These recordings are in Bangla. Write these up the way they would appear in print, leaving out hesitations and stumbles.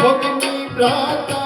ভগ্নী ভ্রাতা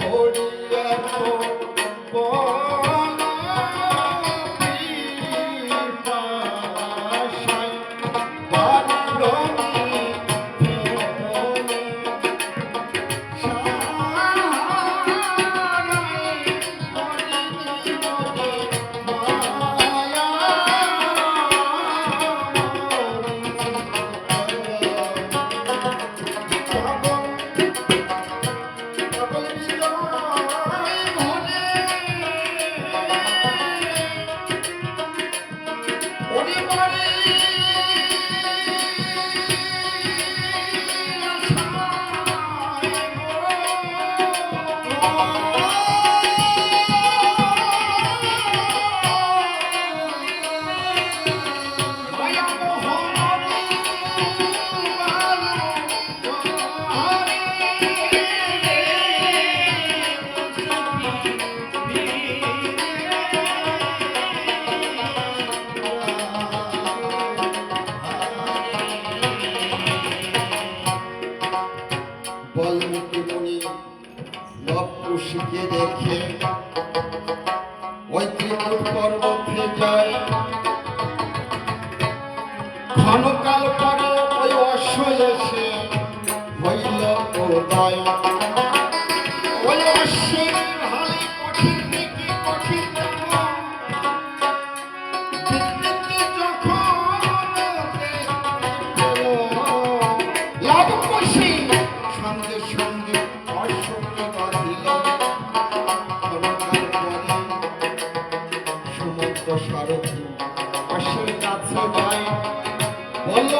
Holy বাল্মীকি মুনি লবকুশকে দেখে ওই ত্রিকুট পর্বতে যায়। ক্ষণকাল পরে ওই অশ্ব এসে হইল উদয়। ওই অশ্বের হালে কঠিন থেকে কঠিন লবকুশী সঙ্গে সঙ্গে অশ্বকে বাঁধিল। সমুদ্র সারথি অশ্বের কাছে যায়, বলল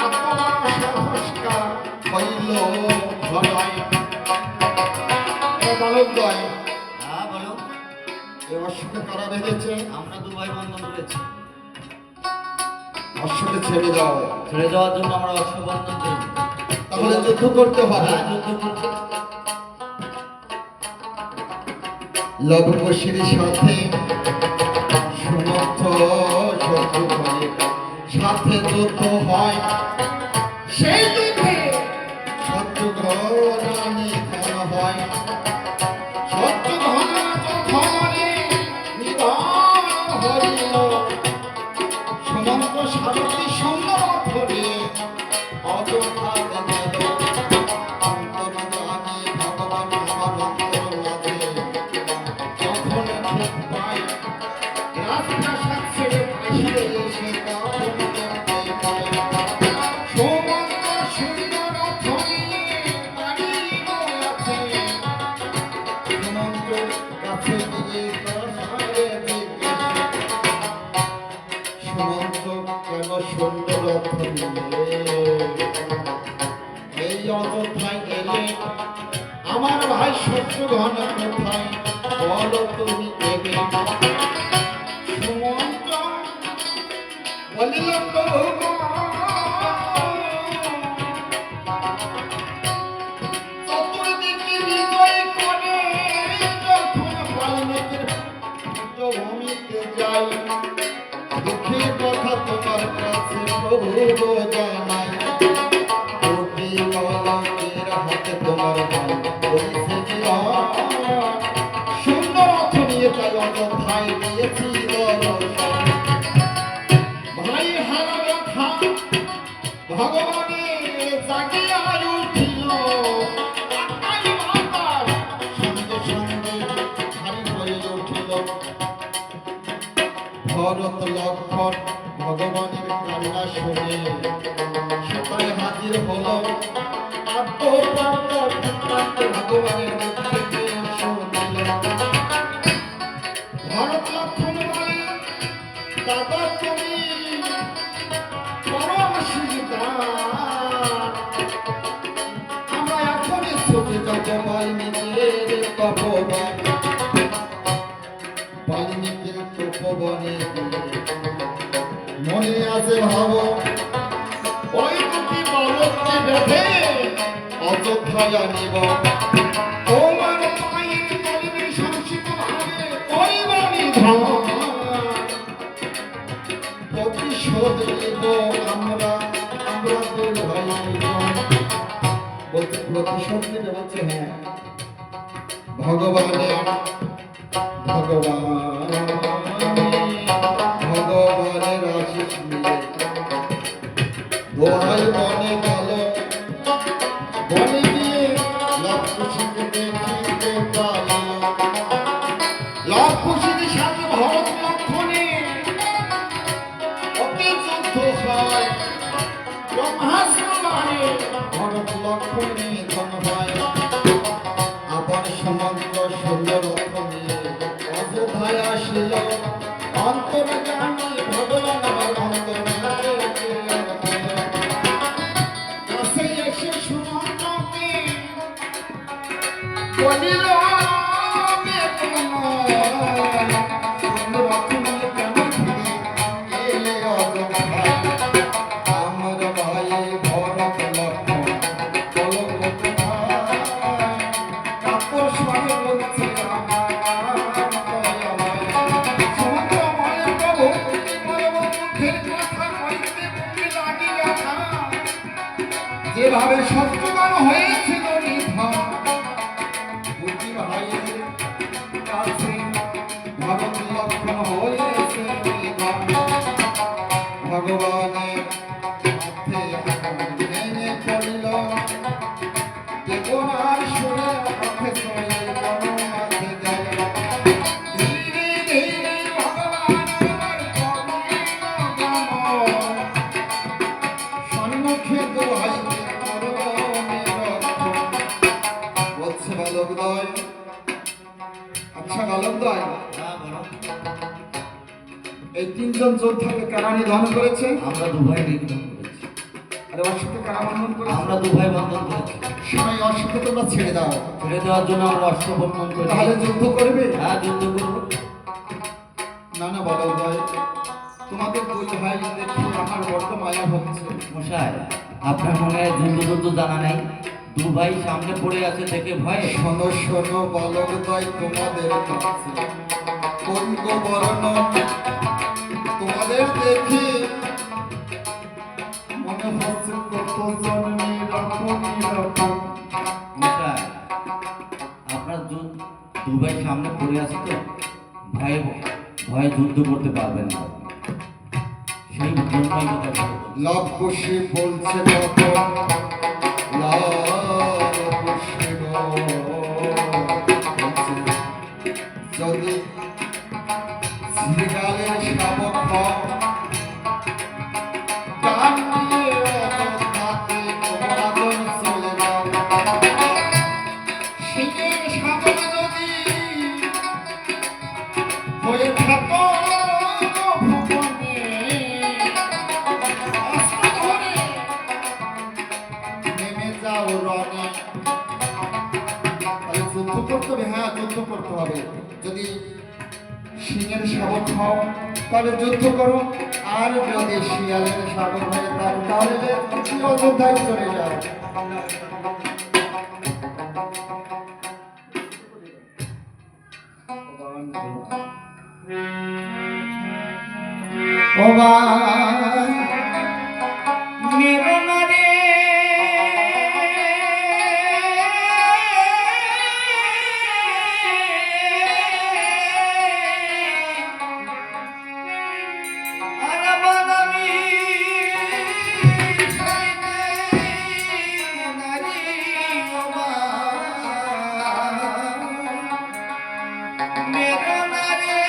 আপনার সাহসকার হইল ভয়। বালকদ্বয়, হ্যাঁ বলো। এই অশ্বকে কারা বেঁধেছে? আমরা দু ভাই বন্ধন করেছি। অশ্বকে ছেড়ে দাও। ছেড়ে যাওয়ার জন্য আমরা অশ্ব বন্ধন করি। তাহলে যুদ্ধ করতে হবে। হ্যাঁ, যুদ্ধ করতে। লবকুশীর সাথে সমর্থ শত্রু হয়, সাথে যুদ্ধ হয়। সেই যুদ্ধে শত্রুঘ্ন নিধন হয়। শত্রুঘ্ন যখনই নিধন হইল, সমন্ত সারথি সুন্দর ধরে অযোধ্যা গেল। অন্তর্যামী ভগবান আমার অন্তর মাঝে যখন ঠিক পায়, রাজপ্রাসাদ ছেড়ে বাহিরে এসে তখন দেখতে পায় সমন্ত সুন্দর ধরে দাঁড়িয়ে আছে। সমন্ত কাছে গিয়ে তার জিজ্ঞেস, সমন্ত কেন সুন্দর এই অযোধ্যায় এলে? আমার ভাই শত্রুঘ্ন কোথায় বলো তুমি দেবে? সুমন্ত বলিল চতুর্দিকে বিজয় করে যখন বাল্মীকির ভূমিতে যাই, দুঃখের কথা তোমার কাছে প্রভু জানাই। কোটি কলকের হাতে তোমার ভাই করেছে বিরাট, সুন্দর অর্থ নিয়ে তাই অযোধ্যায় দিয়েছি দর্শন। ভাই হারা ব্যথা ভগবানের জাগিয়া উঠিল, আকাশ বাতাস সঙ্গে সঙ্গে ভারী হয়ে উঠিল। ভরত লক্ষ্মণ ভগবানের কান্না শুনে সবাই হাজির হলো। ভগবানের মুখ থেকে শুনিল। ভরত লক্ষ্মণ বলে, দাদা তুমি পরম সুবিধার, আমরা এখনই ছুটে যাব বাল্মীকির তপবন। বাল্মীকির তপবনে মনে আছে ভাব, ওই দুটি বালককে বেঁধে অযোধ্যায় আনিব। তোমার পায়ের তলে সংসিত ভাবে করিব নিধন, প্রতিশোধ নিব আমরা দুই ভাই। বলতে প্রতিশোধ নিতে বলছে, হ্যাঁ ভগবানের ভগবানের আশিস নিয়ে দোহাই বনে গেল। বনে গিয়ে লবকুশীকে দেখিতে পাইল। লবকুশীর সাথে ভরত লক্ষ্মণের অতি যুদ্ধ হয়। ব্রহ্মাস্ত্র মারে ভরত লক্ষ্মণ নিধন হয়। আবার সমগ্র সুন্দর অর্থ নিয়ে অযোধ্যায় আসিল। অন্তর্যামী ভগবান আমার অন্তর্যামী কাছে এসে সুমন্তকে বলিল, ভাবে বলছে আমার দয়াময়। সমুদ্রময় প্রভু, বলব মুখের কথা কইতে বুকে লাগি ব্যথা। যেভাবে শত্রুগণ হয়েছিল নিধন, বুঝি ভাইয়ের কাছে ভরত লক্ষণ হয়েছে নিধন। ভগবানের হাতে ভেঙে পড়িল, দেবনার সুরে পথে চলে বনমাঝে গেল। ধীরে ধীরে ভগবান আমার করিল গমন, সম্মুখে দোহাইতে করল নিরক্ষণ। বলছে বালকদ্বয়, আচ্ছা বালকদ্বয়, হ্যাঁ বলো। এই তিনজন যোদ্ধাকে কারা নিধন করেছে? আমরা দু ভাই নিধন করেছি। আর অশ্বকে কারা বন্ধন করেছে? আমরা দু ভাই বন্ধন করেছি। সময় অশ্বকে তোমরা ছেড়ে দাও, ছেড়ে দেওয়ার জন্য আমরা অশ্ব বন্ধন করেছি। তাহলে যুদ্ধ করবে? হ্যাঁ যুদ্ধ করবো। না না বালকদ্বয়, তোমাদের দুই ভাই দেখে আমার বড্ড মায়া হচ্ছে। মশাই, আপনার মনে হয় যুদ্ধ জানা নেই? দু ভাই সামনে পড়ে আছে দেখে ভয়ে। শোনো শোনো বালকদ্বয়, তোমাদের কাছে করিব বর্ণন। তোমাদের দেখে মনে হচ্ছে কত জন্মের আপনি আপন। মশাই, আপনার দু ভাই সামনে পড়ে আছে তো ভয়ে ভয়ে যুদ্ধ করতে পারবেন না, সেই জন্যই কথা বলছি। লাভ বসে বলছে তখন, লাভ বসে বলছে, যদি শ্রীকালের শাবক হও, গান দিয়ে অযোধ্যাতে তোমাদের চলে যাও। সিংহের শাবক যদি হয়ে থাকো ভুবনে, অস্ত্র ধরে নেমে যাও রণে। তাহলে যুদ্ধ করতে হবে, হ্যাঁ যুদ্ধ করতে হবে। যদি সিংহের শাবক হও তাহলে যুদ্ধ করো, আর যদি শিয়ালের শাবক হয়ে থাকো তাহলে অযোধ্যায় চলে যাও। ও ভাই মেরো না রে, আরে বানামি খাইতে নারী। ও ভাই মেরো না রে,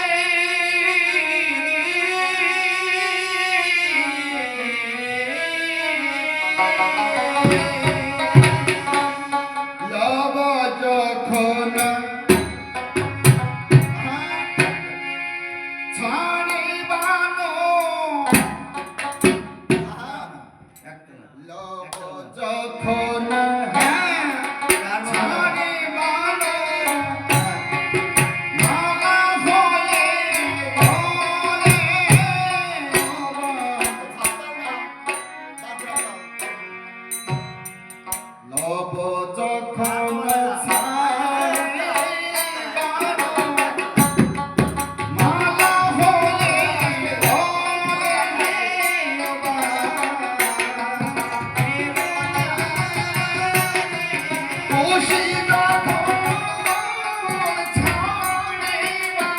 লাভ যখন ছাড়িবানো, লাভ যখন ছাড়িবানো, ভাঙা হয়ে ঘরে লব যখন ছাড়িবানো, মালা হয়ে ঘরে কোশিকা ছাড়িবা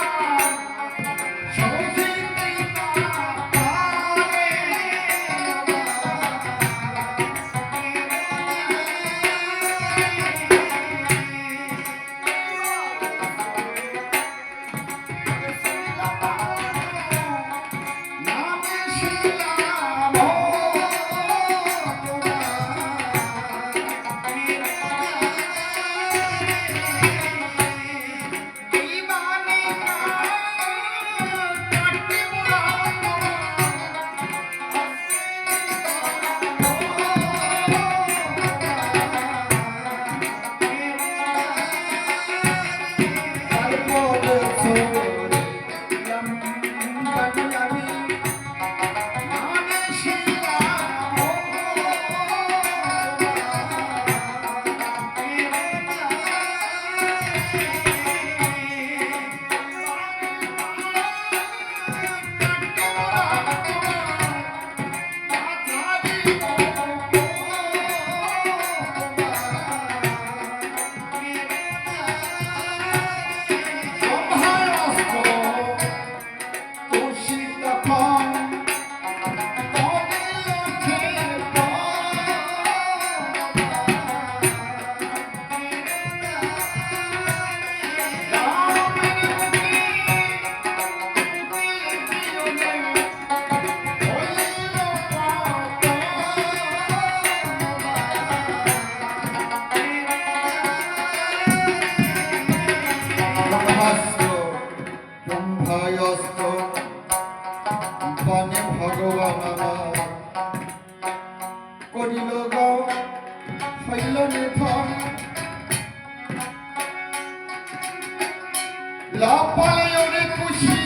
লাপালে অনেক খুশি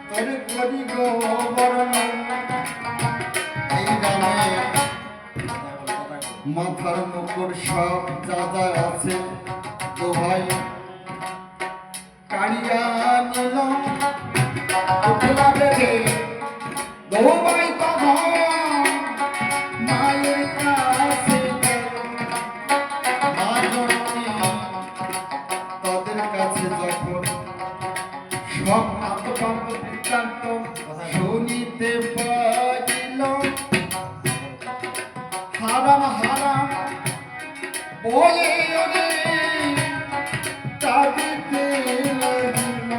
তোর করি গো বরণ এই রামে মাথার মুকুর সব যা যা আছে তো ভাই কাড়িয়া নিল উঠলা বেড়ে দো ভাই তখন মায়ের কাছে মা জননী তাদের কাছে যখন সব আত্মপান্ত বৃত্তান্ত শুনিতে পাইল হারাম হারাম বলে ওরে কাঁদিতে লাগিল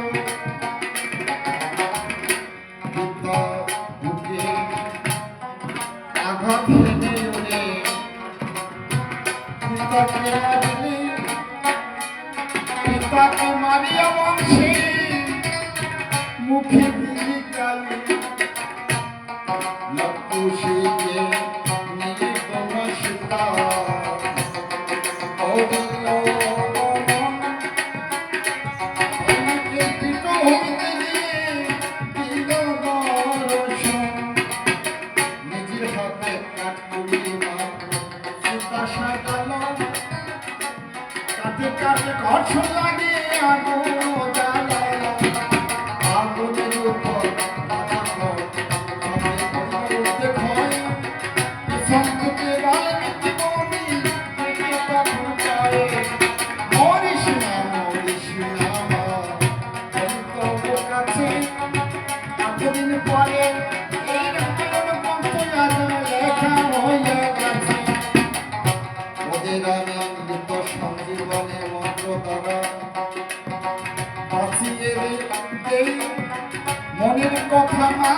পিতা বুকে আঘাত হেনে ওরে পিতাকে মারিলে পিতাকে মারিয়া বংশে মুখে দিলি কালি লক্ষুষিকে নিয়ে তোমার সীতা অদিল অনেকে পিত হইতে গিয়ে দিল দর্শন নিজের হাতে কাঠ করিয়ে মাত্র সীতা সাজাল কাঠে কাঠে ঘর্ষণ লাগিয়ে আগুন জ্বালাল আগুনের উপর মাথা ঘর সবে করতে ভয় পিছন থেকে বাল্মীকি বনি থেকে তখন চায় মরিস না তোর কাছে এতদিন পরে এই রামায়ণ গ্রন্থ আজ লেখা হইয়া গেছে ওদের আমি মৃত সঞ্জীবনে মন্ত্র দ্বারা বাঁচিয়ে দেই মনের কথা মা